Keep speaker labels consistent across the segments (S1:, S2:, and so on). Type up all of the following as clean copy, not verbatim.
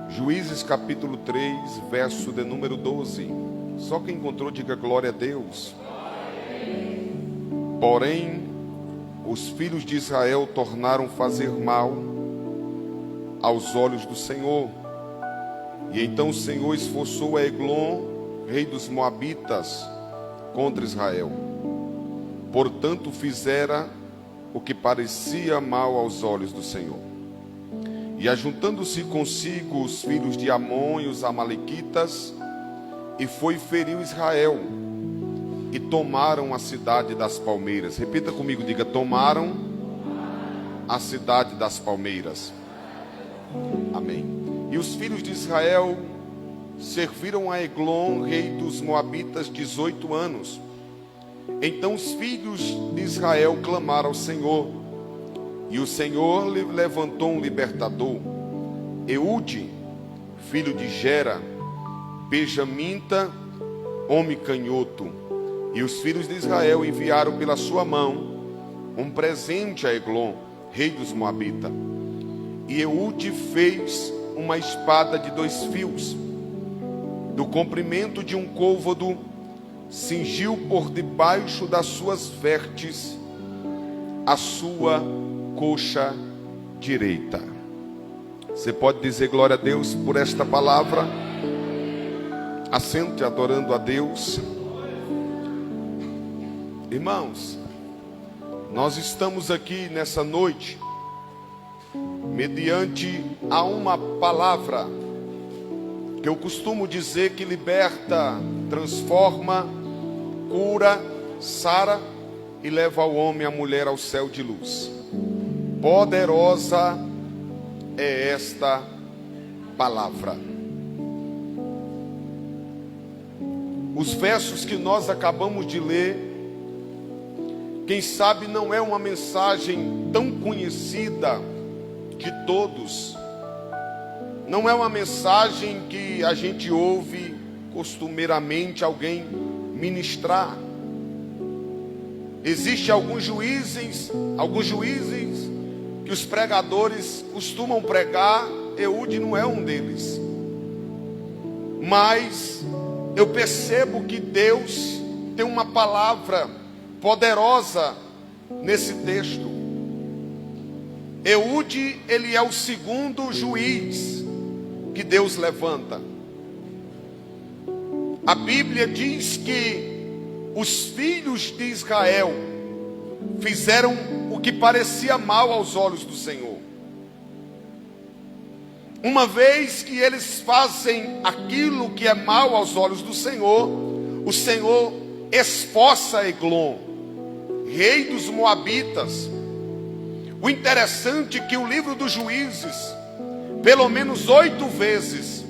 S1: Juízes capítulo 3, verso de número 12. Só quem encontrou diga glória a Deus. Porém, os filhos de Israel tornaram fazer mal aos olhos do Senhor. E então o Senhor esforçou a Eglon, rei dos Moabitas, contra Israel. Portanto, fizera o que parecia mal aos olhos do Senhor. E ajuntando-se consigo os filhos de Amon e os amalequitas, e foi feriu Israel, e tomaram a cidade das palmeiras. Repita comigo, diga: tomaram a cidade das palmeiras. Amém. E os filhos de Israel serviram a Eglon, rei dos Moabitas, 18 anos. Então os filhos de Israel clamaram ao Senhor, e o Senhor lhe levantou um libertador, Eude, filho de Gera, benjamita, homem canhoto. E os filhos de Israel enviaram pela sua mão um presente a Eglon, rei dos Moabitas. E Eude fez uma espada de 2 fios, do comprimento de um côvado, cingiu por debaixo das suas vestes a sua coxa direita. Você pode dizer glória a Deus por esta palavra? Assente adorando a Deus. Irmãos, nós estamos aqui nessa noite mediante a uma palavra que eu costumo dizer que liberta, transforma, cura, sara e leva o homem e a mulher ao céu de luz. Poderosa é esta palavra. Os versos que nós acabamos de ler, quem sabe não é uma mensagem tão conhecida de todos. Não é uma mensagem que a gente ouve costumeiramente alguém ministrar. Existem alguns juízes que os pregadores costumam pregar. Eude não é um deles. Mas eu percebo que Deus tem uma palavra poderosa nesse texto. Eude, ele é o segundo juiz que Deus levanta. A Bíblia diz que os filhos de Israel fizeram o que parecia mal aos olhos do Senhor. Uma vez que eles fazem aquilo que é mal aos olhos do Senhor, o Senhor esforça Eglon, rei dos Moabitas. O interessante é que o livro dos Juízes, pelo menos 8 vezes,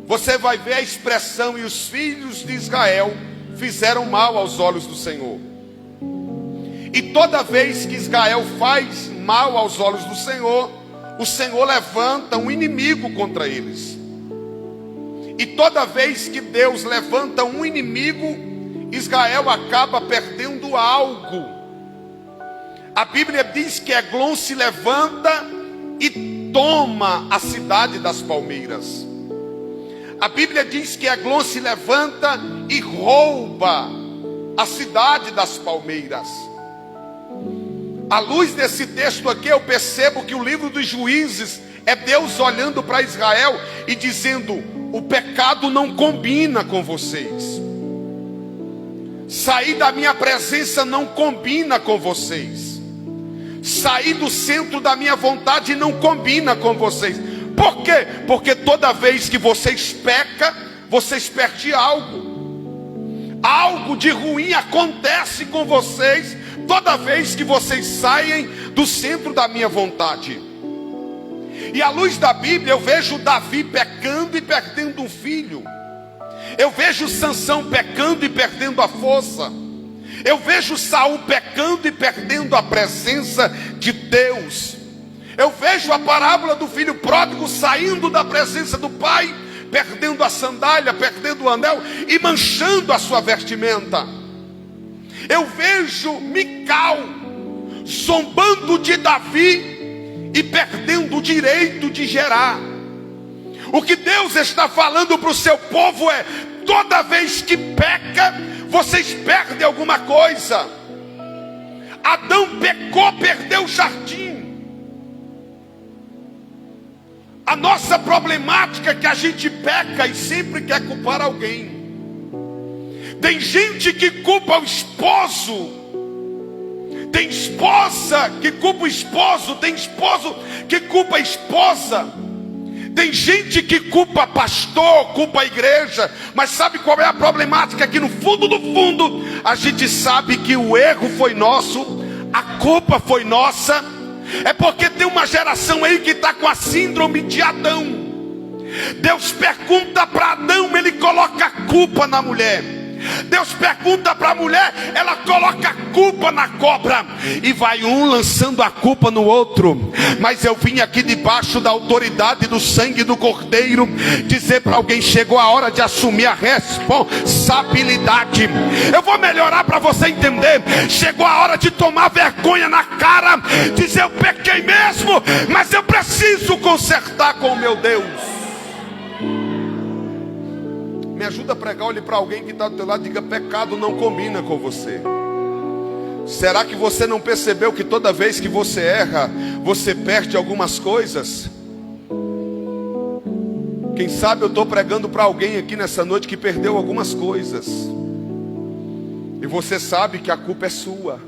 S1: você vai ver a expressão: e os filhos de Israel fizeram mal aos olhos do Senhor. E toda vez que Israel faz mal aos olhos do Senhor, o Senhor levanta um inimigo contra eles. E toda vez que Deus levanta um inimigo, Israel acaba perdendo algo. A Bíblia diz que Eglon se levanta e toma a cidade das palmeiras. A Bíblia diz que Eglon se levanta e rouba a cidade das palmeiras. À luz desse texto aqui, eu percebo que o livro dos Juízes é Deus olhando para Israel e dizendo: o pecado não combina com vocês. Sair da minha presença não combina com vocês. Sair do centro da minha vontade não combina com vocês. Por quê? Porque toda vez que vocês pecam, vocês perdem algo. Algo de ruim acontece com vocês toda vez que vocês saem do centro da minha vontade. E à luz da Bíblia eu vejo Davi pecando e perdendo um filho. Eu vejo Sansão pecando e perdendo a força. Eu vejo Saul pecando e perdendo a presença de Deus. Eu vejo a parábola do filho pródigo saindo da presença do pai, perdendo a sandália, perdendo o anel e manchando a sua vestimenta. Eu vejo Mical zombando de Davi e perdendo o direito de gerar. O que Deus está falando para o seu povo é: toda vez que peca, vocês perdem alguma coisa. Adão pecou, perdeu o jardim. A nossa problemática é que a gente peca e sempre quer culpar alguém. Tem gente que culpa o esposo, tem esposa que culpa o esposo, tem esposo que culpa a esposa, tem gente que culpa pastor, culpa a igreja. Mas sabe qual é a problemática? Que no fundo do fundo a gente sabe que o erro foi nosso, a culpa foi nossa. É porque tem uma geração aí que está com a síndrome de Adão. Deus pergunta para Adão, ele coloca a culpa na mulher. Deus pergunta para a mulher, ela coloca a culpa na cobra. E vai um lançando a culpa no outro. Mas eu vim aqui debaixo da autoridade do sangue do Cordeiro dizer para alguém: chegou a hora de assumir a responsabilidade. Eu vou melhorar para você entender. Chegou a hora de tomar vergonha na cara, dizer: eu pequei mesmo, mas eu preciso consertar com o meu Deus. Me ajuda a pregar, olhe para alguém que está do teu lado e diga: pecado não combina com você. Será que você não percebeu que toda vez que você erra, você perde algumas coisas? Quem sabe eu estou pregando para alguém aqui nessa noite que perdeu algumas coisas. E você sabe que a culpa é sua.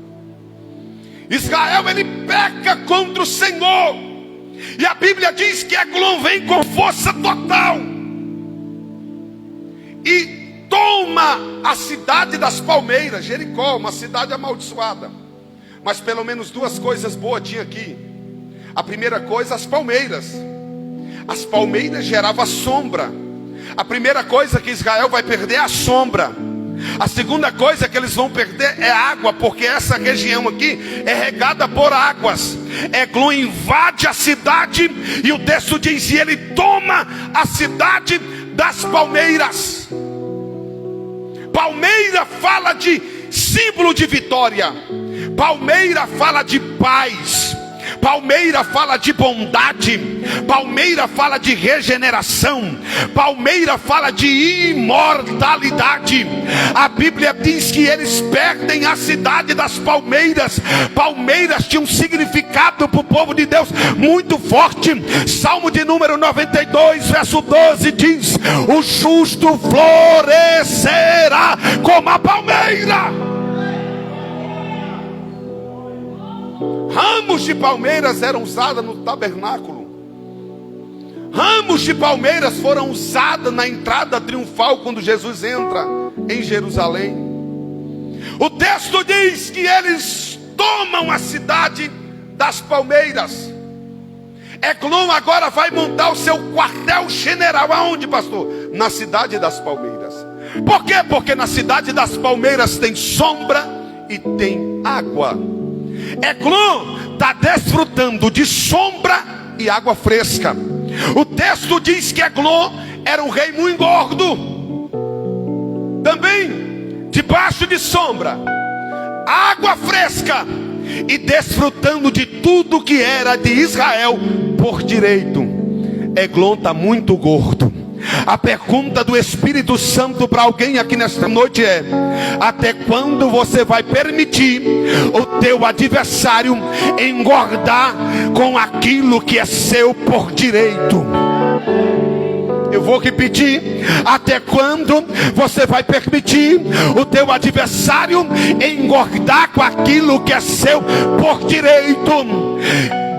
S1: Israel, ele peca contra o Senhor. E a Bíblia diz que Eglon vem com força total e toma a cidade das palmeiras, Jericó, uma cidade amaldiçoada. Mas pelo menos duas coisas boas tinha aqui. A primeira coisa, as palmeiras. As palmeiras geravam sombra. A primeira coisa que Israel vai perder é a sombra. A segunda coisa que eles vão perder é água, porque essa região aqui é regada por águas. Eglon invade a cidade e o texto diz: e ele toma a cidade das palmeiras. Palmeira fala de símbolo de vitória. Palmeira fala de paz. Palmeira fala de bondade. Palmeira fala de regeneração. Palmeira fala de imortalidade. A Bíblia diz que eles perdem a cidade das palmeiras. Palmeiras tinham um significado para o povo de Deus muito forte. Salmo de número 92, verso 12 diz: o justo florescerá como a palmeira. Ramos de palmeiras eram usados no tabernáculo. Ramos de palmeiras foram usados na entrada triunfal quando Jesus entra em Jerusalém. O texto diz que eles tomam a cidade das palmeiras. Eglon agora vai montar o seu quartel general. Aonde, pastor? Na cidade das palmeiras. Por quê? Porque na cidade das palmeiras tem sombra e tem água. Eglon está desfrutando de sombra e água fresca. O texto diz que Eglon era um rei muito gordo. Também debaixo de sombra, água fresca e desfrutando de tudo que era de Israel por direito. Eglon está muito gordo. A pergunta do Espírito Santo para alguém aqui nesta noite é: até quando você vai permitir o teu adversário engordar com aquilo que é seu por direito? Eu vou repetir: até quando você vai permitir o teu adversário engordar com aquilo que é seu por direito?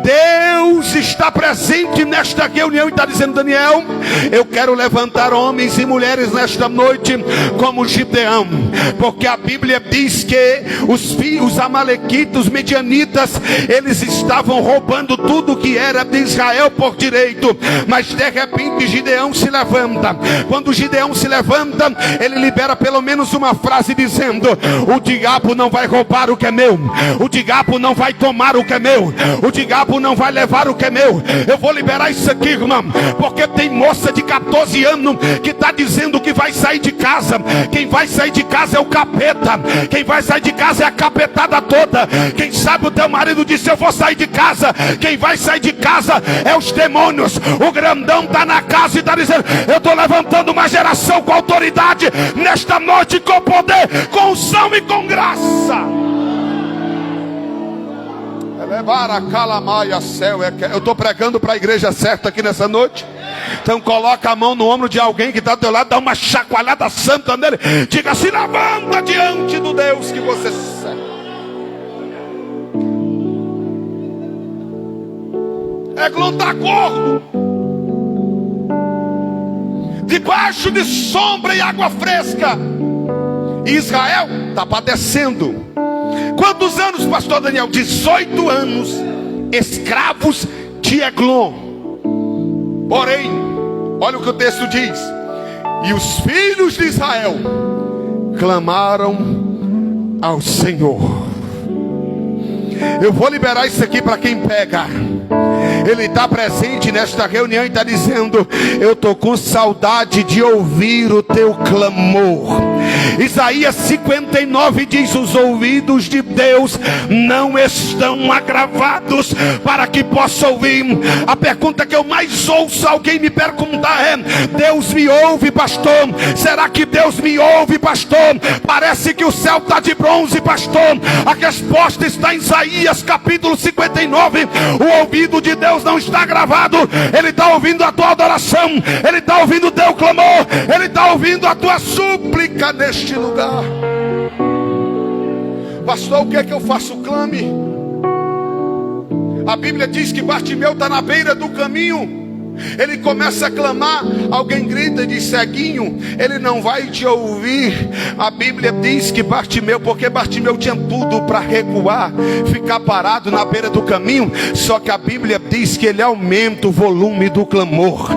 S1: Deus está presente nesta reunião e está dizendo: Daniel, eu quero levantar homens e mulheres nesta noite como Gideão, porque a Bíblia diz que os amalequitas, os medianitas, eles estavam roubando tudo que era de Israel por direito. Mas de repente Gideão se levanta. Quando Gideão se levanta, ele libera pelo menos uma frase dizendo: o diabo não vai roubar o que é meu, o diabo não vai tomar o que é meu, o diabo diabo não vai levar o que é meu. Eu vou liberar isso aqui, irmão, porque tem moça de 14 anos que está dizendo que vai sair de casa. Quem vai sair de casa é o capeta. Quem vai sair de casa é a capetada toda. Quem sabe o teu marido disse: eu vou sair de casa. Quem vai sair de casa é os demônios. O grandão está na casa e está dizendo: eu estou levantando uma geração com autoridade nesta noite, com poder, com unção e com graça. Elevar a calamaia céu. Eu estou pregando para a igreja certa aqui nessa noite. Então coloca a mão no ombro de alguém que está do teu lado, dá uma chacoalhada santa nele, diga assim: levanta diante do Deus que você serve. Eglon está gordo, debaixo de sombra e água fresca. E Israel está padecendo. Quantos anos, pastor Daniel? 18 anos escravos de Eglon. Porém, olha o que o texto diz: e os filhos de Israel clamaram ao Senhor. Eu vou liberar isso aqui para quem pega. Ele está presente nesta reunião e está dizendo: eu estou com saudade de ouvir o teu clamor. Isaías 59 diz: os ouvidos de Deus não estão agravados para que possa ouvir. A pergunta que eu mais ouço alguém me perguntar é: Deus me ouve, pastor? Será que Deus me ouve, pastor? Parece que o céu está de bronze, pastor. A resposta está em Isaías capítulo 59. O ouvido de Deus não está gravado. Ele está ouvindo a tua adoração, Ele está ouvindo o teu clamor, Ele está ouvindo a tua súplica neste lugar. Pastor, o que é que eu faço? Clame. A Bíblia diz que Bartimeu está na beira do caminho. Ele começa a clamar, alguém grita e diz: ceguinho, ele não vai te ouvir. A Bíblia diz que Bartimeu, porque Bartimeu tinha tudo para recuar, ficar parado na beira do caminho, só que a Bíblia diz que ele aumenta o volume do clamor.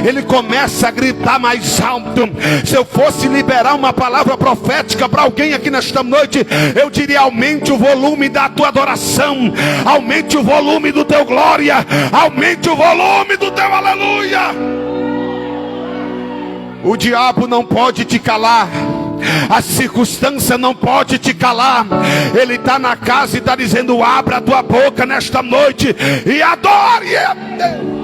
S1: Ele começa a gritar mais alto. Se eu fosse liberar uma palavra profética para alguém aqui nesta noite, eu diria: aumente o volume da tua adoração, aumente o volume do teu glória, aumente o volume do teu aleluia. O diabo não pode te calar, a circunstância não pode te calar. Ele está na casa e está dizendo: abra a tua boca nesta noite e adore a Deus.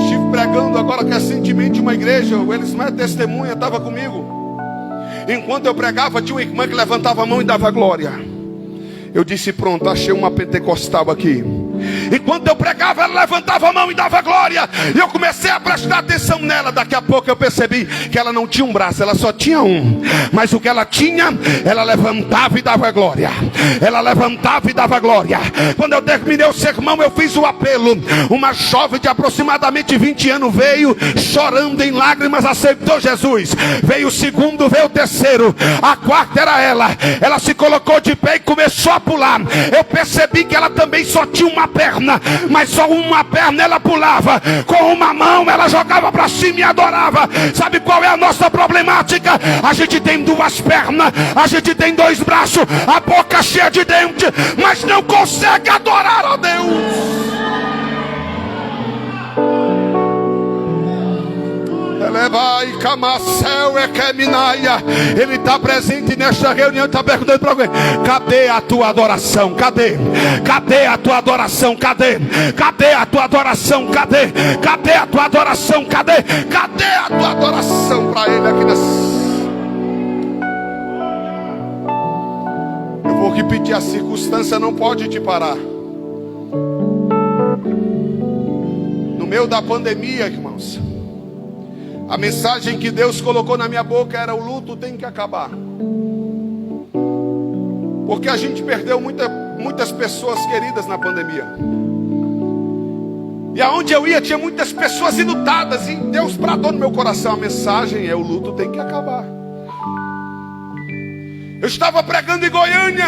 S1: Estive pregando agora recentemente uma igreja, o Elismé testemunha, estava comigo. Enquanto eu pregava, tinha uma irmã que levantava a mão e dava glória. Eu disse: pronto, achei uma pentecostal aqui. Enquanto eu pregava, ela levantava a mão e dava glória. E eu comecei a prestar atenção nela. Daqui a pouco eu percebi que ela não tinha um braço, ela só tinha um. Mas o que ela tinha, ela levantava e dava glória. Ela levantava e dava glória. Quando eu terminei o sermão, eu fiz o apelo. Uma jovem de aproximadamente 20 anos veio chorando em lágrimas, aceitou Jesus. Veio o segundo, veio o terceiro, a quarta era ela. Ela se colocou de pé e começou a pular. Eu percebi que ela também só tinha uma perna, mas só uma perna ela pulava. Com uma mão ela jogava para cima e adorava. Sabe qual é a nossa problemática? A gente tem duas pernas, a gente tem dois braços, a boca cheia de dente, mas não consegue adorar a Deus. Ele está presente nesta reunião. Está perguntando para alguém: cadê a tua adoração? Cadê? Cadê a tua adoração? Cadê? Cadê a tua adoração? Cadê? Cadê a tua adoração? Cadê? Cadê a tua adoração para Ele aqui nessa? Eu vou repetir: a circunstância não pode te parar. No meio da pandemia, irmãos, a mensagem que Deus colocou na minha boca era: o luto tem que acabar. Porque a gente perdeu muitas pessoas queridas na pandemia. E aonde eu ia tinha muitas pessoas enlutadas. E Deus bradou no meu coração: a mensagem é: o luto tem que acabar. Eu estava pregando em Goiânia.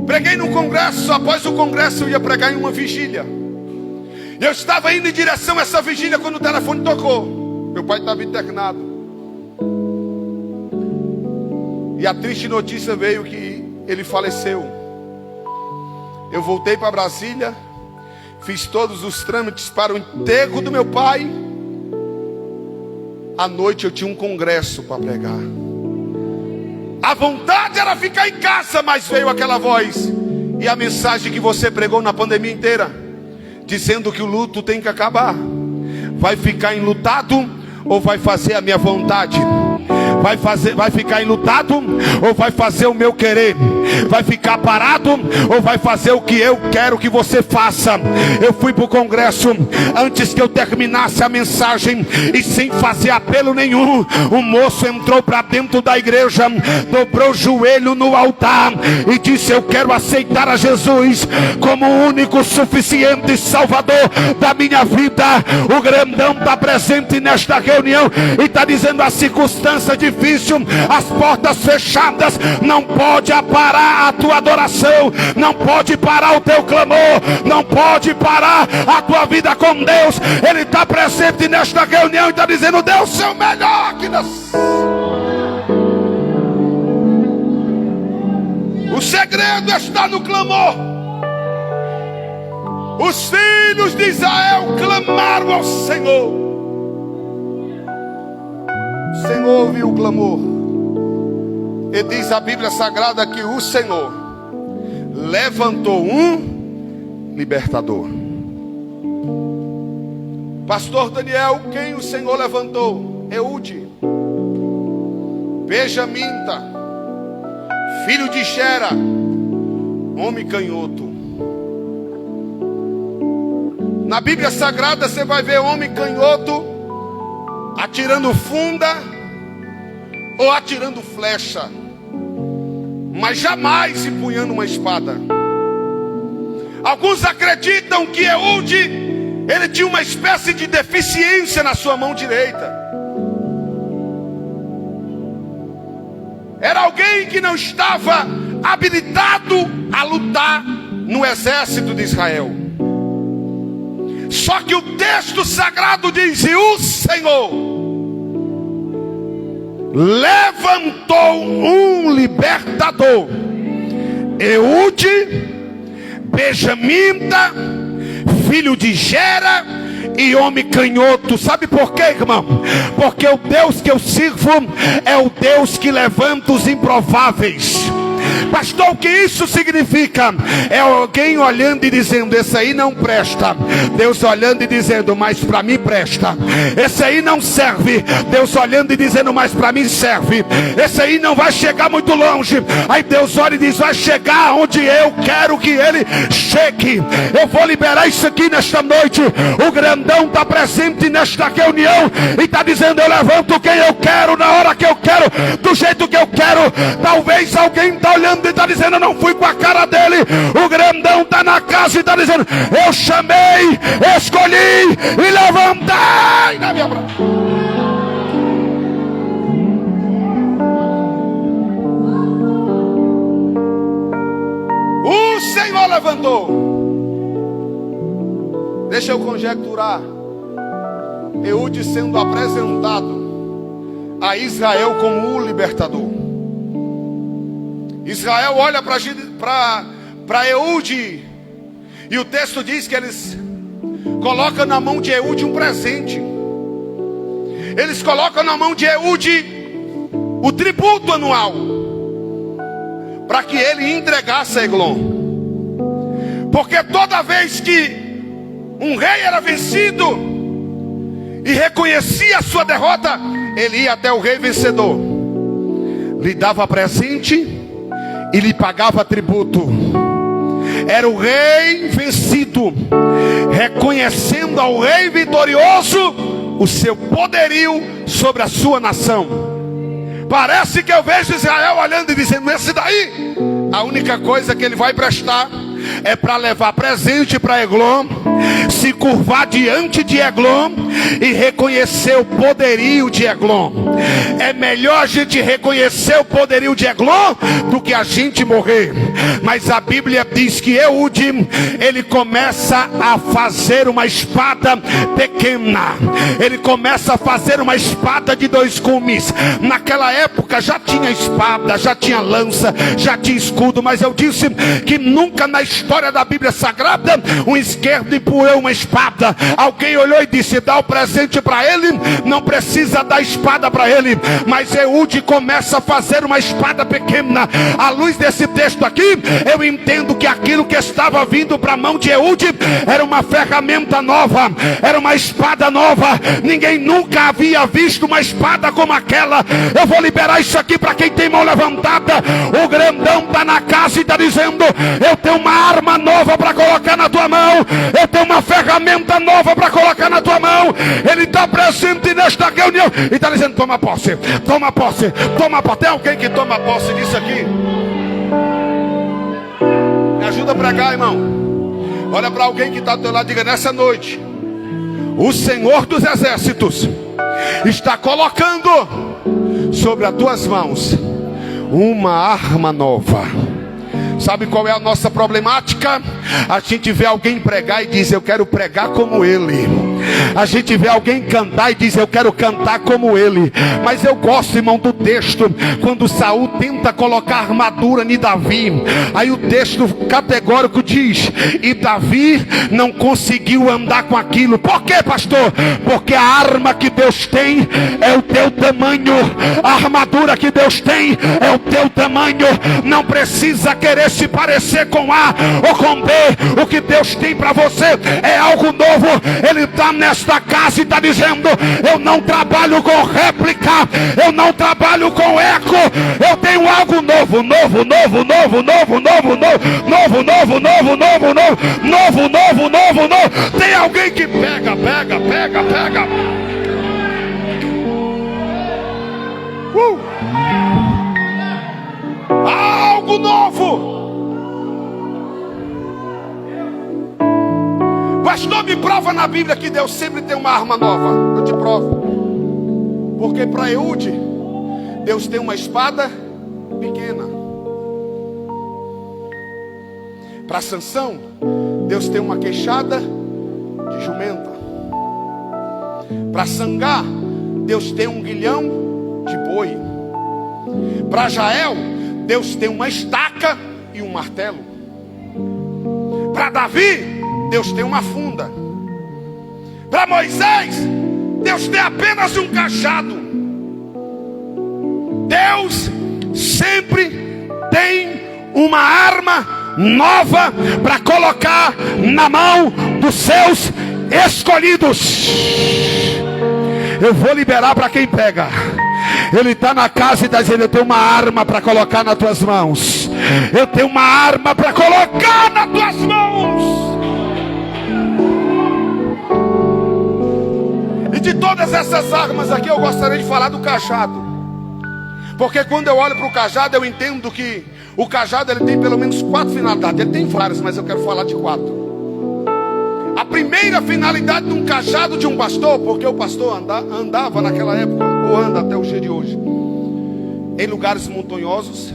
S1: Preguei num congresso. Após o congresso eu ia pregar em uma vigília. E eu estava indo em direção a essa vigília quando o telefone tocou. Meu pai estava internado. E a triste notícia veio que ele faleceu. Eu voltei para Brasília, fiz todos os trâmites para o enterro do meu pai. À noite eu tinha um congresso para pregar. A vontade era ficar em casa, mas veio aquela voz. E a mensagem que você pregou na pandemia inteira, dizendo que o luto tem que acabar. Vai ficar enlutado ou vai fazer a minha vontade? Vai ficar enlutado ou vai fazer o meu querer? Vai ficar parado ou vai fazer o que eu quero que você faça? Eu fui para o congresso antes que eu terminasse a mensagem, e sem fazer apelo nenhum, o moço entrou para dentro da igreja, dobrou o joelho no altar e disse: eu quero aceitar a Jesus como o único, suficiente Salvador da minha vida. O grandão está presente nesta reunião e está dizendo: a circunstância difícil, as portas fechadas, não pode parar a tua adoração, não pode parar o teu clamor, não pode parar a tua vida com Deus. Ele está presente nesta reunião e está dizendo: dê o seu melhor aqui O segredo está no clamor. Os filhos de Israel clamaram ao Senhor. O Senhor ouviu o clamor. E diz a Bíblia Sagrada que o Senhor levantou um libertador. Pastor Daniel, quem o Senhor levantou? Eude, benjamita, filho de Gera, homem canhoto. Na Bíblia Sagrada você vai ver homem canhoto atirando funda ou atirando flecha, mas jamais empunhando uma espada. Alguns acreditam que Eude, ele tinha uma espécie de deficiência na sua mão direita. Era alguém que não estava habilitado a lutar no exército de Israel. Só que o texto sagrado diz: e o Senhor levantou um libertador, Eude, benjamita, filho de Gera e homem canhoto. Sabe por quê, irmão? Porque o Deus que eu sirvo é o Deus que levanta os improváveis. Pastor, o que isso significa? É alguém olhando e dizendo: esse aí não presta. Deus olhando e dizendo: mas para mim presta. Esse aí não serve. Deus olhando e dizendo: mas para mim serve. Esse aí não vai chegar muito longe. Aí Deus olha e diz: vai chegar onde eu quero que ele chegue. Eu vou liberar isso aqui nesta noite. O grandão está presente nesta reunião e está dizendo: eu levanto quem eu quero, na hora que eu quero, do jeito que eu quero. Talvez alguém está olhando e está dizendo: eu não fui com a cara dele. O grandão está na casa e está dizendo: eu chamei, escolhi e levantei na minha mão. O Senhor levantou. Deixa eu conjecturar. Eude sendo apresentado a Israel como o libertador. Israel olha para Eude, e o texto diz que eles colocam na mão de Eude um presente. Eles colocam na mão de Eude o tributo anual, para que ele entregasse a Eglon. Porque toda vez que um rei era vencido e reconhecia a sua derrota, ele ia até o rei vencedor, lhe dava presente e lhe pagava tributo. Era o rei vencido reconhecendo ao rei vitorioso o seu poderio sobre a sua nação. Parece que eu vejo Israel olhando e dizendo: esse daí, a única coisa que ele vai prestar é para levar presente para Eglon, se curvar diante de Eglon e reconhecer o poderio de Eglon. É melhor a gente reconhecer o poderio de Eglon do que a gente morrer. Mas a Bíblia diz que Eude, ele começa a fazer uma espada pequena. Ele começa a fazer uma espada de 2 gumes. Naquela época já tinha espada, já tinha lança, já tinha escudo. Mas eu disse que nunca na história da Bíblia Sagrada um esquerdo empunhou uma espada. Alguém olhou e disse: dá o presente para ele, não precisa dar espada para ele. Mas Eude começa a fazer uma espada pequena. À luz desse texto aqui, eu entendo que aquilo que estava vindo para a mão de Eude era uma ferramenta nova, era uma espada nova. Ninguém nunca havia visto uma espada como aquela. Eu vou liberar isso aqui para quem tem mão levantada. O grandão está na casa e está dizendo: eu tenho uma arma nova para colocar na tua mão, eu tenho uma ferramenta nova para colocar na tua mão. Ele está presente nesta reunião e está dizendo: toma posse, toma posse, toma posse. Tem alguém que toma posse disso aqui? Me ajuda a pregar, irmão. Olha para alguém que está do teu lado e diga: nessa noite o Senhor dos Exércitos está colocando sobre as tuas mãos uma arma nova. Sabe qual é a nossa problemática? A gente vê alguém pregar e diz: eu quero pregar como ele. A gente vê alguém cantar e diz: eu quero cantar como ele. Mas eu gosto, irmão, do texto quando Saul tenta colocar armadura em Davi. Aí o texto categórico diz: e Davi não conseguiu andar com aquilo. Por quê, pastor? Porque a arma que Deus tem é o teu tamanho. A armadura que Deus tem é o teu tamanho. Não precisa querer se parecer com A ou com B. O que Deus tem para você é algo novo. Ele está nesta casa e está dizendo: eu não trabalho com réplica, eu não trabalho com eco, eu tenho algo novo, novo, novo, novo, novo, novo, novo, novo, novo, novo, novo, novo, novo, novo, novo. Tem alguém que pega. Algo novo. Pastor, me prova na Bíblia que Deus sempre tem uma arma nova. Eu te provo. Porque para Eude, Deus tem uma espada pequena. Para Sansão, Deus tem uma queixada de jumenta. Para Sangar, Deus tem um guilhão de boi. Para Jael, Deus tem uma estaca e um martelo. Para Davi, Deus tem uma funda. Para Moisés, Deus tem apenas um cajado. Deus sempre tem uma arma nova para colocar na mão dos seus escolhidos. Eu vou liberar para quem pega. Ele está na casa e está dizendo: eu tenho uma arma para colocar nas tuas mãos. Eu tenho uma arma para colocar nas tuas mãos. E de todas essas armas aqui, eu gostaria de falar do cajado. Porque quando eu olho para o cajado, eu entendo que o cajado ele tem pelo menos 4 finalidades. Ele tem várias, mas eu quero falar de 4. A primeira finalidade de um cajado de um pastor, porque o pastor andava naquela época, ou anda até o dia de hoje, em lugares montanhosos,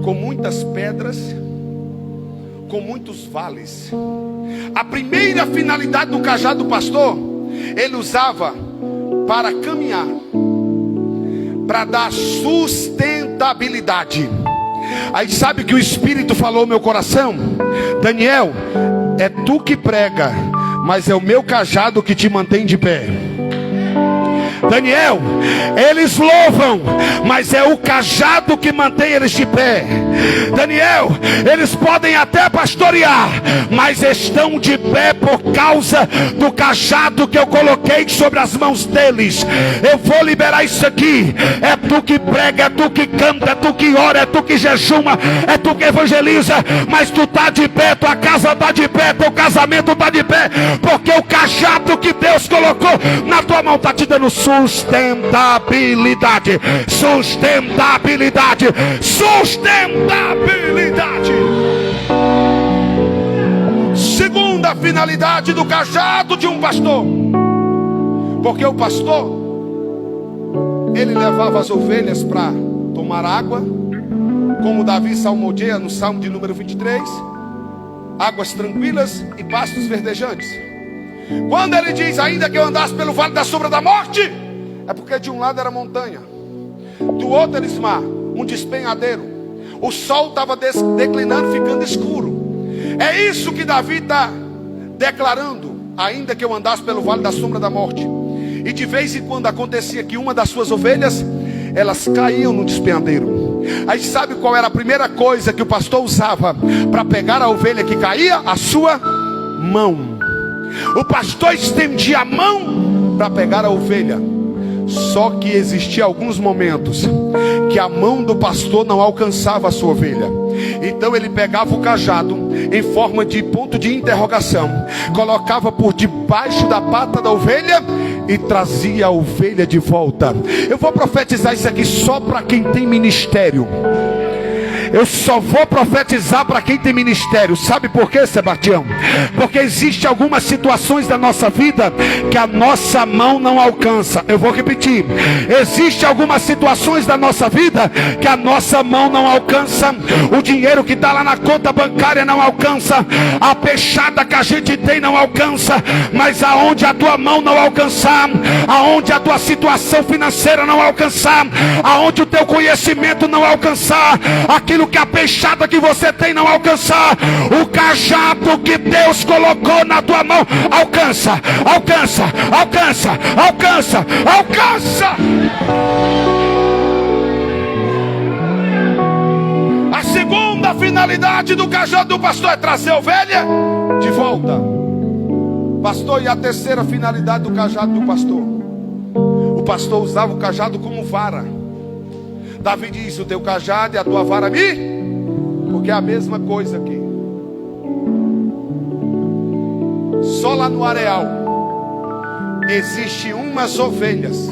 S1: com muitas pedras, com muitos vales. A primeira finalidade do cajado do pastor, ele usava para caminhar, para dar sustentabilidade. Aí sabe que o Espírito falou no meu coração: Daniel, é tu que prega, mas é o meu cajado que te mantém de pé. Daniel, eles louvam, mas é o cajado que mantém eles de pé. Daniel, eles podem até pastorear, mas estão de pé por causa do cajado que eu coloquei sobre as mãos deles. Eu vou liberar isso aqui. É tu que prega, é tu que canta, é tu que ora, é tu que jejuma, é tu que evangeliza, mas tu está de pé, tua casa está de pé, teu casamento está de pé, porque o cajado que Deus colocou na tua mão está te dando sustentabilidade, sustentabilidade, sustentabilidade. Segunda finalidade do cajado de um pastor, porque o pastor ele levava as ovelhas para tomar água, como Davi salmodia no Salmo de número 23, águas tranquilas e pastos verdejantes. Quando ele diz, ainda que eu andasse pelo vale da sombra da morte, é porque de um lado era montanha, do outro era mar, um despenhadeiro. O sol estava declinando, ficando escuro. É isso que Davi está declarando. Ainda que eu andasse pelo vale da sombra da morte. E de vez em quando acontecia que uma das suas ovelhas, elas caíam no despenhadeiro. Aí sabe qual era a primeira coisa que o pastor usava para pegar a ovelha que caía? A sua mão. O pastor estendia a mão para pegar a ovelha. Só que existia alguns momentos que a mão do pastor não alcançava a sua ovelha. Então ele pegava o cajado em forma de ponto de interrogação, colocava por debaixo da pata da ovelha e trazia a ovelha de volta. Eu vou profetizar isso aqui só para quem tem ministério. Eu só vou profetizar para quem tem ministério. Sabe por quê, Sebastião? Porque existe algumas situações da nossa vida que a nossa mão não alcança. Eu vou repetir. Existe algumas situações da nossa vida que a nossa mão não alcança. O dinheiro que está lá na conta bancária não alcança. A peixada que a gente tem não alcança. Mas aonde a tua mão não alcançar, aonde a tua situação financeira não alcançar, aonde o teu conhecimento não alcançar, aquilo que a peixada que você tem não alcançar, o cajado que Deus colocou na tua mão alcança, alcança, alcança, alcança, alcança. A segunda finalidade do cajado do pastor é trazer a ovelha de volta. Pastor, e a terceira finalidade do cajado do pastor? O pastor usava o cajado como vara. Davi diz, o teu cajado e a tua vara porque é a mesma coisa aqui. Só lá no areal existe umas ovelhas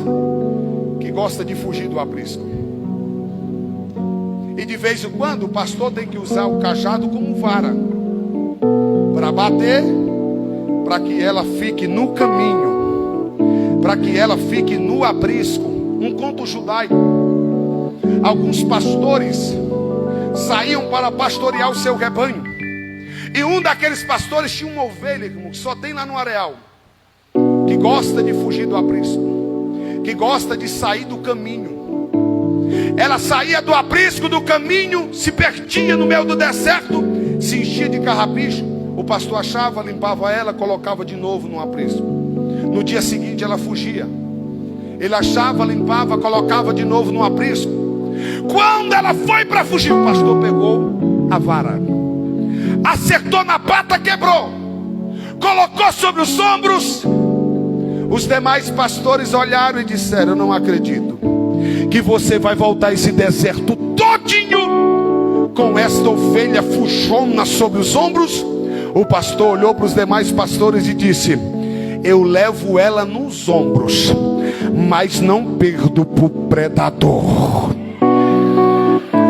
S1: que gostam de fugir do aprisco. E de vez em quando o pastor tem que usar o cajado como vara para bater, para que ela fique no caminho, para que ela fique no aprisco. Um conto judaico. Alguns pastores saíam para pastorear o seu rebanho. E um daqueles pastores tinha uma ovelha, que só tem lá no areal, que gosta de fugir do aprisco, que gosta de sair do caminho. Ela saía do aprisco, do caminho, se perdia no meio do deserto, se enchia de carrapicho. O pastor achava, limpava ela, colocava de novo no aprisco. No dia seguinte ela fugia. Ele achava, limpava, colocava de novo no aprisco. Quando ela foi para fugir, o pastor pegou a vara, acertou na pata, quebrou, colocou sobre os ombros. Os demais pastores olharam e disseram, eu não acredito que você vai voltar esse deserto todinho com esta ovelha fujona sobre os ombros. O pastor olhou para os demais pastores e disse, eu levo ela nos ombros, mas não perdo para o predador.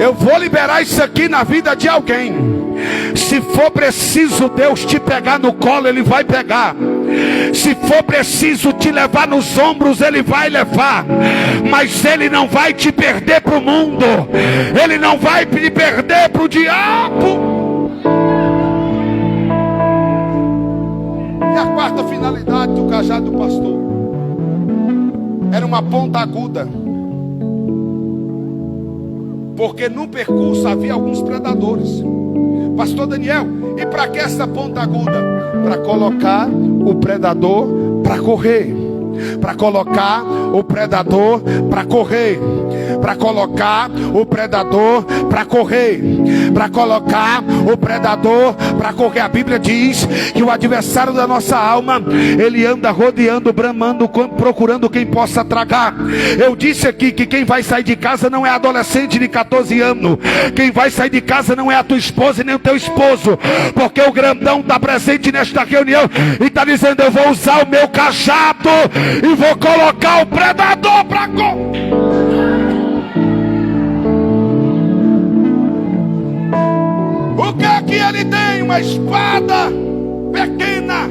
S1: Eu vou liberar isso aqui na vida de alguém. Se for preciso Deus te pegar no colo, Ele vai pegar. Se for preciso te levar nos ombros, Ele vai levar. Mas Ele não vai te perder para o mundo. Ele não vai te perder para o diabo. E a quarta finalidade do cajado do pastor era uma ponta aguda. Porque no percurso havia alguns predadores. Pastor Daniel, e para que essa ponta aguda? Para colocar o predador para correr. Para colocar o predador para correr. Para colocar o predador para correr. Para colocar o predador para correr. A Bíblia diz que o adversário da nossa alma, ele anda rodeando, bramando, procurando quem possa tragar. Eu disse aqui que quem vai sair de casa não é adolescente de 14 anos. Quem vai sair de casa não é a tua esposa e nem o teu esposo. Porque o grandão está presente nesta reunião e está dizendo, eu vou usar o meu cajado e vou colocar o predador para correr. O que é que ele tem? Uma espada pequena.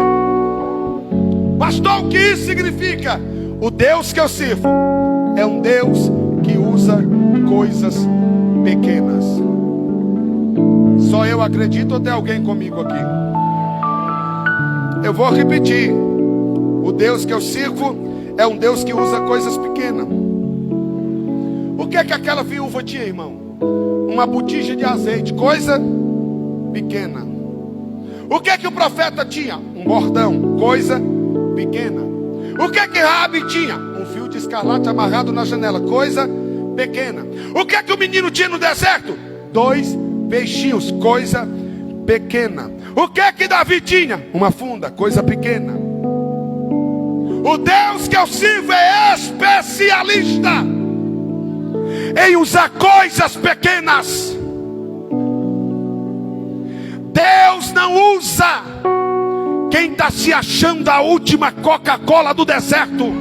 S1: Pastor, o que isso significa? O Deus que eu sirvo é um Deus que usa coisas pequenas. Só eu acredito ou tem alguém comigo aqui? Eu vou repetir. O Deus que eu sirvo é um Deus que usa coisas pequenas. O que é que aquela viúva tinha, irmão? Uma botija de azeite, coisa pequena. O que é que o profeta tinha? Um bordão, coisa pequena. O que é que Raabe tinha? Um fio de escarlate amarrado na janela, coisa pequena. O que é que o menino tinha no deserto? 2 peixinhos, coisa pequena. O que é que Davi tinha? Uma funda, coisa pequena. O Deus que eu sirvo é especialista em usar coisas pequenas. Deus não usa quem está se achando a última Coca-Cola do deserto.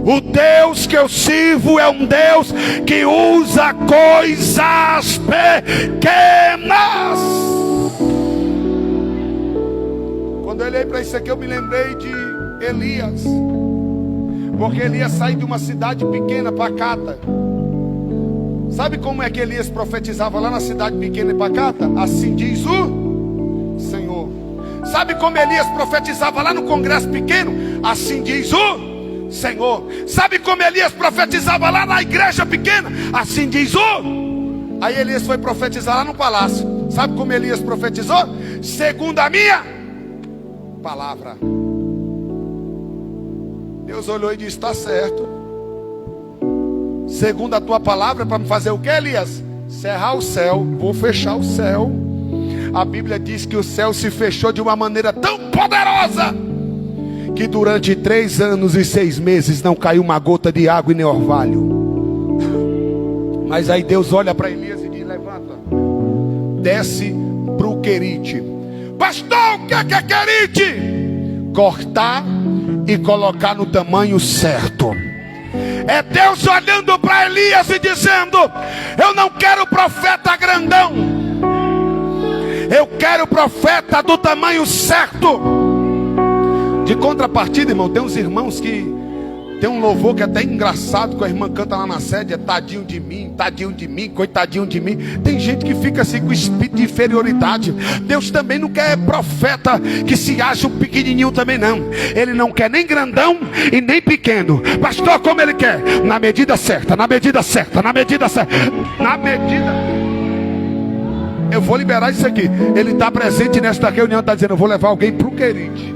S1: O Deus que eu sirvo é um Deus que usa coisas pequenas. Quando eu olhei para isso aqui, eu me lembrei de Elias. Porque Elias saiu de uma cidade pequena, pacata. Sabe como é que Elias profetizava lá na cidade pequena e pacata? Assim diz o Senhor. Sabe como Elias profetizava lá no congresso pequeno? Assim diz o Senhor. Sabe como Elias profetizava lá na igreja pequena? Assim diz o. Aí Elias foi profetizar lá no palácio. Sabe como Elias profetizou? Segundo a minha palavra. Deus olhou e disse: está certo. Segundo a tua palavra, para me fazer o que, Elias? Cerrar o céu. Vou fechar o céu. A Bíblia diz que o céu se fechou de uma maneira tão poderosa que durante 3 anos e 6 meses não caiu uma gota de água e nem orvalho. Mas aí Deus olha para Elias e diz: levanta, desce para o Querite. Pastor, o que é Querite? Cortar e colocar no tamanho certo. É Deus olhando para Elias e dizendo: eu não quero profeta grandão, eu quero profeta do tamanho certo. De contrapartida, irmão, tem uns irmãos que tem um louvor que é até engraçado, que a irmã canta lá na sede, é tadinho de mim, coitadinho de mim. Tem gente que fica assim com espírito de inferioridade. Deus também não quer profeta que se acha um pequenininho também não. Ele não quer nem grandão e nem pequeno. Pastor, como ele quer? Na medida certa, na medida certa, na medida certa, na medida. Eu vou liberar isso aqui. Ele está presente nesta reunião, está dizendo: eu vou levar alguém para o Querite.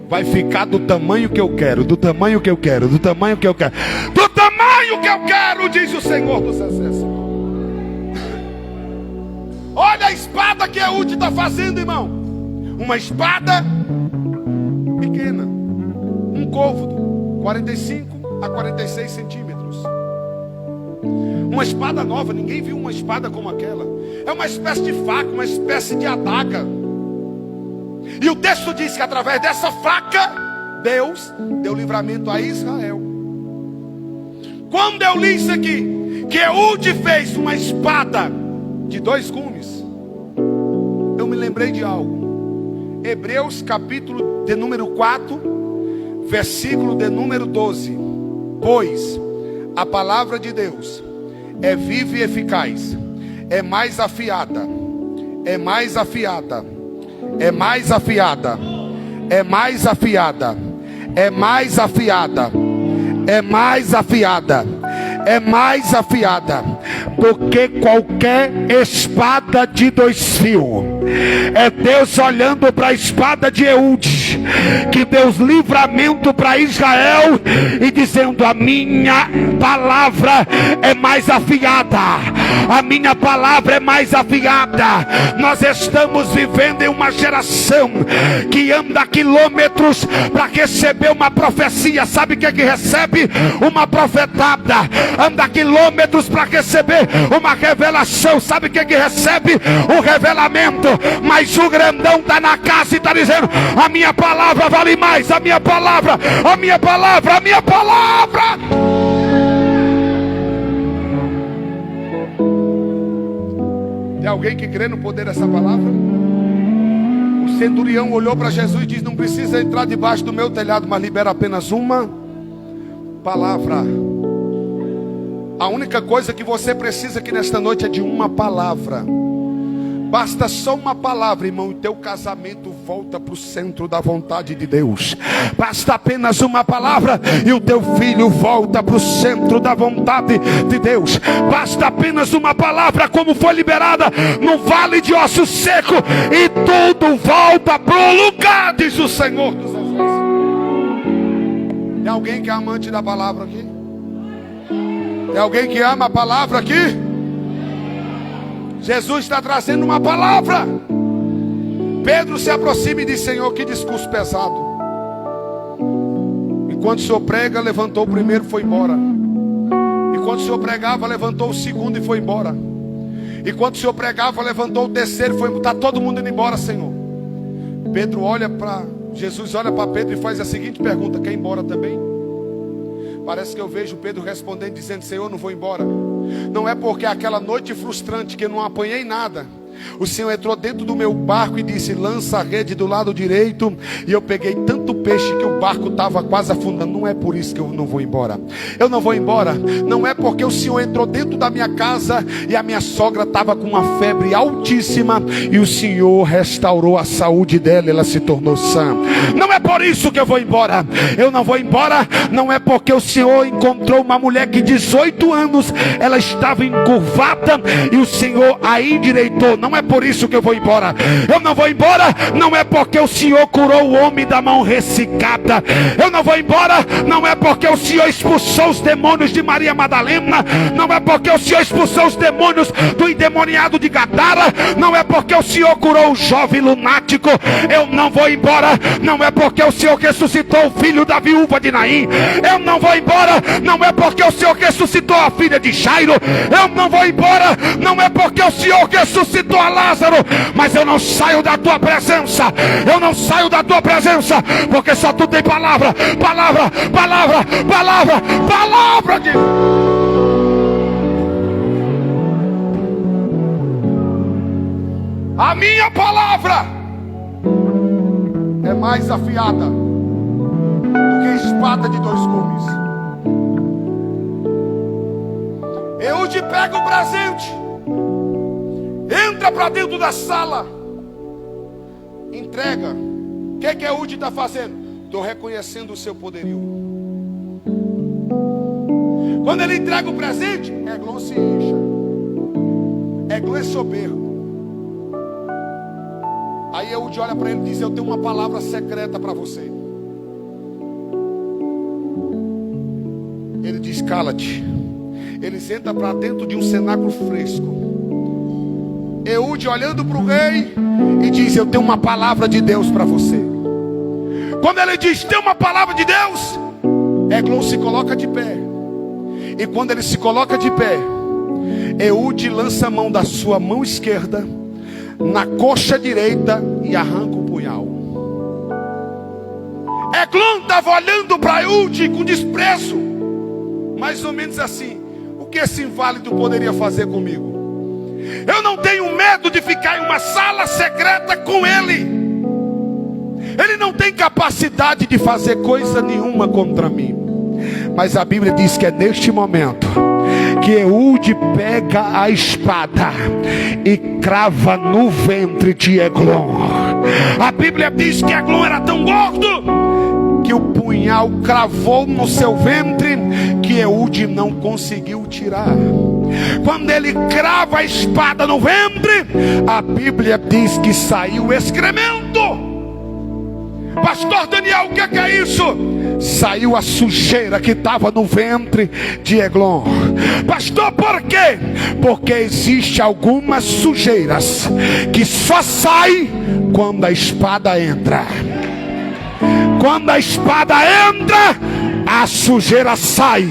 S1: Vai ficar do tamanho que eu quero, do tamanho que eu quero, do tamanho que eu quero, do tamanho que eu quero, diz o Senhor dos Exércitos. Olha a espada que Eude está fazendo, irmão. Uma espada pequena, um côvado, 45 a 46 centímetros. Uma espada nova, ninguém viu uma espada como aquela. É uma espécie de faca, uma espécie de adaga. E o texto diz que através dessa faca, Deus deu livramento a Israel. Quando eu li isso aqui, que Eude fez uma espada de 2 gumes, eu me lembrei de algo. Hebreus capítulo de número 4, versículo de número 12. Pois a palavra de Deus é viva e eficaz, é mais afiada, é mais afiada, é mais afiada, é mais afiada, é mais afiada, é mais afiada, é mais afiada, porque qualquer espada de 2 fios. É Deus olhando para a espada de Eude, que deu livramento para Israel, e dizendo: a minha palavra é mais afiada, a minha palavra é mais afiada. Nós estamos vivendo em uma geração que anda quilômetros para receber uma profecia. Sabe o que é que recebe? Uma profetada. Anda quilômetros para receber uma revelação. Sabe o que é que recebe? O revelamento. Mas o grandão está na casa e está dizendo: a minha palavra vale mais, a minha palavra, a minha palavra, a minha palavra. Tem alguém que crê no poder dessa palavra? O centurião olhou para Jesus e disse: não precisa entrar debaixo do meu telhado, mas libera apenas uma palavra. A única coisa que você precisa aqui nesta noite é de uma palavra. Basta só uma palavra, irmão, e teu casamento volta para o centro da vontade de Deus. Basta apenas uma palavra e o teu filho volta para o centro da vontade de Deus. Basta apenas uma palavra, como foi liberada no vale de ossos secos, e tudo volta para o lugar, diz o Senhor dos Exércitos. Tem alguém que é amante da palavra aqui? Tem alguém que ama a palavra aqui? Jesus está trazendo uma palavra. Pedro se aproxima e diz: Senhor, que discurso pesado. Enquanto o Senhor prega, levantou o primeiro e foi embora. Enquanto o Senhor pregava, levantou o segundo e foi embora. Enquanto o Senhor pregava, levantou o terceiro e foi embora. Está todo mundo indo embora, Senhor. Pedro olha para Jesus, olha para Pedro e faz a seguinte pergunta: quer ir embora também? Parece que eu vejo Pedro respondendo, dizendo: Senhor, não vou embora. Não é porque aquela noite frustrante que eu não apanhei nada, o Senhor entrou dentro do meu barco e disse: lança a rede do lado direito. E eu peguei tanto peixe que o barco estava quase afundando. Não é por isso que eu não vou embora. Eu não vou embora. Não é porque o Senhor entrou dentro da minha casa e a minha sogra estava com uma febre altíssima e o Senhor restaurou a saúde dela, ela se tornou sã. Não é por isso que eu vou embora. Eu não vou embora. Não é porque o Senhor encontrou uma mulher que 18 anos ela estava encurvada e o Senhor a endireitou. Não é por isso que eu vou embora. Eu não vou embora. Não é porque o Senhor curou o homem da mão ressecada. Eu não vou embora. Não é porque o Senhor expulsou os demônios de Maria Madalena. Não é porque o Senhor expulsou os demônios do endemoniado de Gadara. Não é porque o Senhor curou o jovem lunático. Eu não vou embora. Não é porque o Senhor ressuscitou o filho da viúva de Naim. Eu não vou embora. Não é porque o Senhor ressuscitou a filha de Jairo. Eu não vou embora. Não é porque o Senhor ressuscitou a Lázaro, mas eu não saio da tua presença. Eu não saio da tua presença, porque só tu tem palavra, palavra, palavra, palavra, palavra de... A minha palavra é mais afiada do que espada de dois gumes. Eude pega o presente, entra para dentro da sala, entrega. O que Eude está fazendo? Estou reconhecendo o seu poderio. Quando ele entrega o presente, Eglon se incha. Eglon é soberbo. Aí Eude olha para ele e diz: eu tenho uma palavra secreta para você. Ele diz: cala-te. Eles entram para dentro de um cenáculo fresco. Eude olhando para o rei e diz: eu tenho uma palavra de Deus para você. Quando ele diz: tem uma palavra de Deus, Eglon se coloca de pé. E quando ele se coloca de pé, Eude lança a mão da sua mão esquerda na coxa direita e arranca o punhal. Eglon estava olhando para Eude com desprezo, mais ou menos assim: o que esse inválido poderia fazer comigo? Eu não tenho medo de ficar em uma sala secreta com ele. Ele não tem capacidade de fazer coisa nenhuma contra mim. Mas a Bíblia diz que é neste momento que Eude pega a espada e crava no ventre de Eglon. A Bíblia diz que Eglon era tão gordo que o punhal cravou no seu ventre, que Eude não conseguiu tirar. Quando ele crava a espada no ventre, a Bíblia diz que saiu excremento. Pastor Daniel, o que é isso? Saiu a sujeira que estava no ventre de Eglon. Pastor, por quê? Porque existe algumas sujeiras que só saem quando a espada entra. Quando a espada entra, a sujeira sai.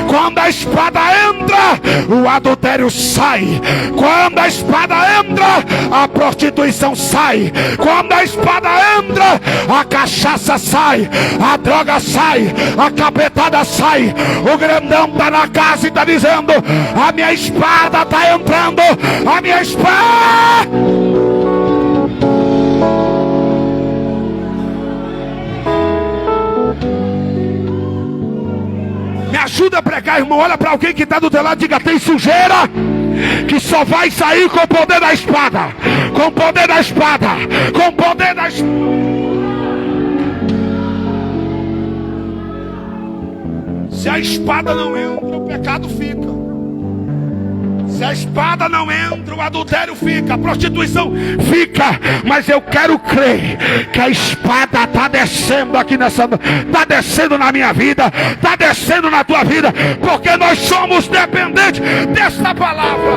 S1: Quando a espada entra, o adultério sai. Quando a espada entra, a prostituição sai. Quando a espada entra, a cachaça sai, a droga sai, a capetada sai. O grandão está na casa e está dizendo: a minha espada está entrando, a minha espada.
S2: a pregar, irmão. Olha para alguém que está do teu lado e diga: tem sujeira que só vai sair com o poder da espada. Com o poder da espada. Com o poder da espada. Se a espada não entra, o pecado fica. Se a espada não entra, o adultério fica, a prostituição fica. Mas eu quero crer que a espada está descendo aqui nessa, está descendo na minha vida, está descendo na tua vida, porque nós somos dependentes dessa palavra.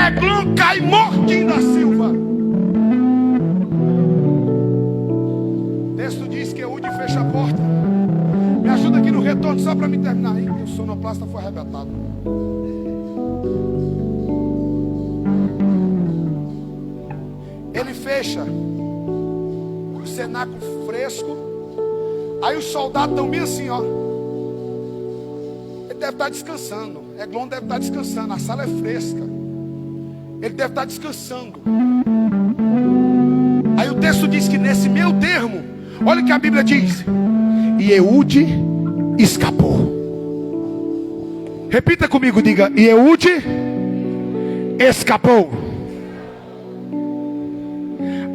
S2: Eglon cai mortinho da Silva. O texto diz que Eude fecha a porta. Me ajuda aqui no retorno só para me terminar. Hein? O sonoplasta foi arrebatado. Ele fecha o cenáculo fresco. Aí os soldados estão bem assim, ó. Ele deve estar descansando. Eglon deve estar descansando. A sala é fresca. Ele deve estar descansando. Aí o texto diz que nesse meio termo, olha o que a Bíblia diz: e Eude escapou. Repita comigo, diga: e Eude escapou.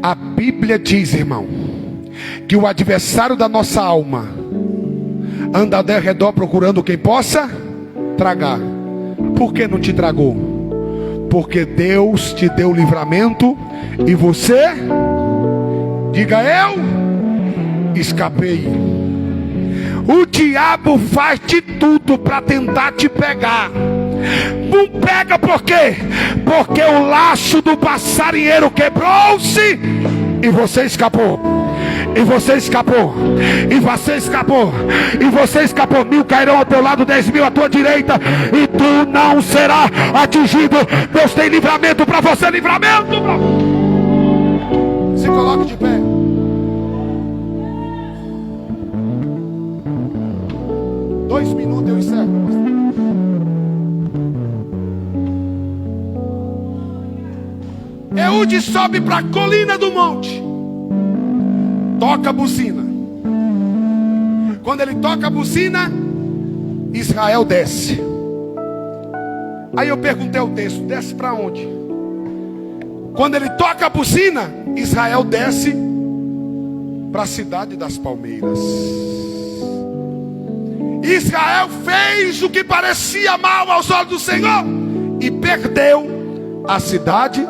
S2: A Bíblia diz, irmão, que o adversário da nossa alma anda ao redor procurando quem possa tragar. Por que não te tragou? Porque Deus te deu livramento e você, diga: eu escapei. O diabo faz de tudo para tentar te pegar. Não pega por quê? Porque o laço do passarinheiro quebrou-se e você escapou. E você escapou. E você escapou. E você escapou. 1000 cairão ao teu lado, 10.000 à tua direita, e tu não será atingido. Deus tem livramento para você. Livramento pra... Se coloque de pé. Dois minutos eu encerro. Eude sobe para a colina do monte, toca a buzina. Quando ele toca a buzina, Israel desce. Aí eu perguntei ao texto: desce para onde? Quando ele toca a buzina, Israel desce para a cidade das palmeiras. Israel fez o que parecia mal aos olhos do Senhor e perdeu a cidade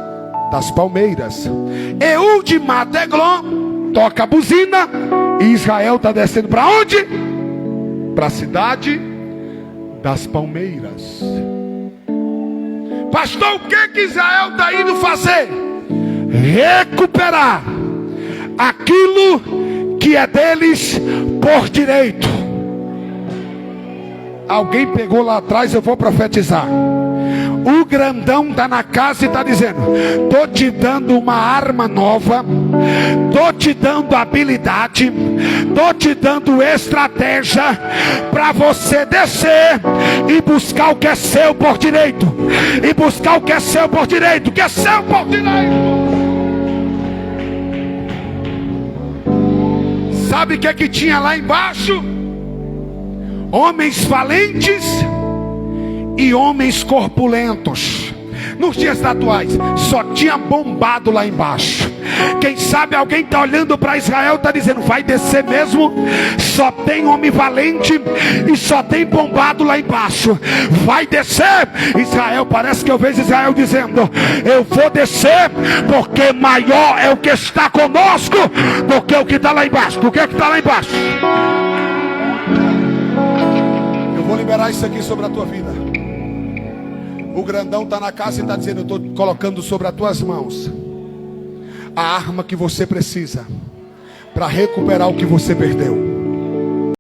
S2: das palmeiras. Eude mata Eglon, toca a buzina, e Israel está descendo para onde? Para a cidade das palmeiras. Pastor, o que Israel está indo fazer? Recuperar aquilo que é deles por direito. Alguém pegou lá atrás, eu vou profetizar. O grandão está na casa e está dizendo: estou te dando uma arma nova, estou te dando habilidade, estou te dando estratégia para você descer e buscar o que é seu por direito. E buscar o que é seu por direito. O que é seu por direito. Sabe o que é que tinha lá embaixo? Homens valentes e homens corpulentos. Nos dias atuais só tinha bombado lá embaixo. Quem sabe alguém está olhando para Israel, está dizendo: vai descer mesmo? Só tem homem valente e só tem bombado lá embaixo. Vai descer? Israel, parece que eu vejo Israel dizendo: eu vou descer, porque maior é o que está conosco do que o que está lá embaixo. Do que é que está lá embaixo? Vou liberar isso aqui sobre a tua vida. O grandão está na casa e está dizendo: eu estou colocando sobre as tuas mãos a arma que você precisa para recuperar o que você perdeu.